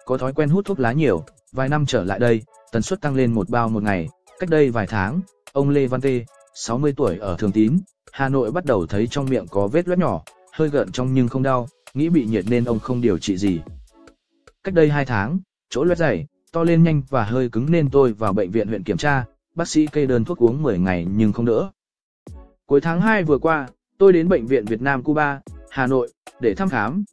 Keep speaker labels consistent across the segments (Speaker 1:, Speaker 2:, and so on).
Speaker 1: có thói quen hút thuốc lá nhiều, vài năm trở lại đây, tần suất tăng lên 1 bao một ngày. Cách đây vài tháng, ông Lê Văn Tê, 60 tuổi ở Thường Tín, Hà Nội bắt đầu thấy trong miệng có vết loét nhỏ, hơi gợn trong nhưng không đau, nghĩ bị nhiệt nên ông không điều trị gì. Cách đây 2 tháng, chỗ loét dày, to lên nhanh và hơi cứng nên tôi vào bệnh viện huyện kiểm tra, bác sĩ kê đơn thuốc uống 10 ngày nhưng không đỡ. Cuối tháng 2 vừa qua, tôi đến bệnh viện Việt Nam Cuba, Hà Nội, để thăm khám.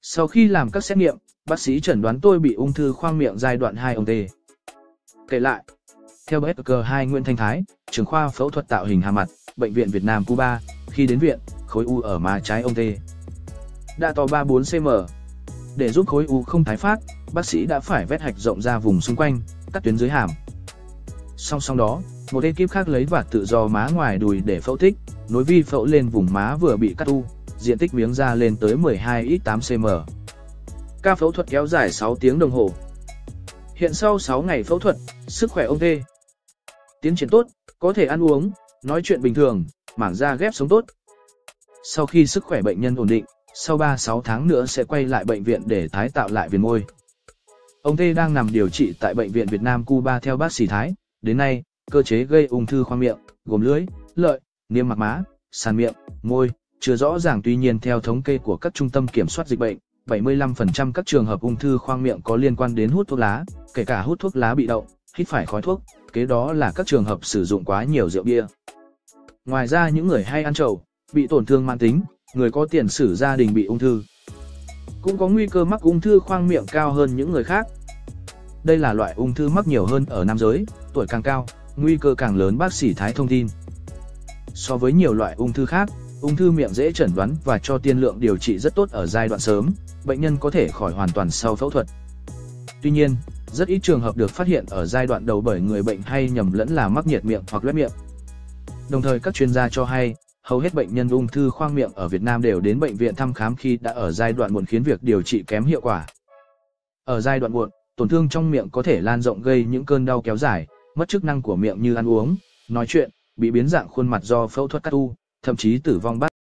Speaker 1: Sau khi làm các xét nghiệm, bác sĩ chẩn đoán tôi bị ung thư khoang miệng giai đoạn 2 ông Tê. Kể lại, theo BSK2 Nguyễn Thanh Thái, trưởng khoa phẫu thuật tạo hình hà mặt, bệnh viện Việt Nam Cuba, khi đến viện, khối u ở má trái ông Tê đã to 34 cm. Để giúp khối u không tái phát, bác sĩ đã phải vét hạch rộng ra vùng xung quanh, cắt tuyến dưới hàm. Song song đó, một ekip khác lấy vạt tự do má ngoài đùi để phẫu tích, nối vi phẫu lên vùng má vừa bị cắt u, diện tích miếng da lên tới 12x8 cm. Ca phẫu thuật kéo dài 6 tiếng đồng hồ. Hiện sau 6 ngày phẫu thuật, sức khỏe ông Tê tiến triển tốt, có thể ăn uống, nói chuyện bình thường, mảng da ghép sống tốt. Sau khi sức khỏe bệnh nhân ổn định, sau 3-6 tháng nữa sẽ quay lại bệnh viện để tái tạo lại viền môi. Ông Tê đang nằm điều trị tại bệnh viện Việt Nam Cuba theo bác sĩ Thái. Đến nay, cơ chế gây ung thư khoang miệng, gồm lưỡi, lợi, niêm mạc má, sàn miệng, môi, chưa rõ ràng. Tuy nhiên theo thống kê của các trung tâm kiểm soát dịch bệnh, 75% các trường hợp ung thư khoang miệng có liên quan đến hút thuốc lá, kể cả hút thuốc lá bị động, hít phải khói thuốc, kế đó là các trường hợp sử dụng quá nhiều rượu bia. Ngoài ra những người hay ăn trầu, bị tổn thương mãn tính, người có tiền sử gia đình bị ung thư, cũng có nguy cơ mắc ung thư khoang miệng cao hơn những người khác. Đây là loại ung thư mắc nhiều hơn ở nam giới, tuổi càng cao, nguy cơ càng lớn, bác sĩ Thái thông tin. So với nhiều loại ung thư khác, ung thư miệng dễ chẩn đoán và cho tiên lượng điều trị rất tốt ở giai đoạn sớm, bệnh nhân có thể khỏi hoàn toàn sau phẫu thuật. Tuy nhiên, rất ít trường hợp được phát hiện ở giai đoạn đầu bởi người bệnh hay nhầm lẫn là mắc nhiệt miệng hoặc loét miệng. Đồng thời các chuyên gia cho hay, hầu hết bệnh nhân ung thư khoang miệng ở Việt Nam đều đến bệnh viện thăm khám khi đã ở giai đoạn muộn, khiến việc điều trị kém hiệu quả. Ở giai đoạn muộn, tổn thương trong miệng có thể lan rộng gây những cơn đau kéo dài, mất chức năng của miệng như ăn uống, nói chuyện, bị biến dạng khuôn mặt do phẫu thuật cắt u, thậm chí tử vong.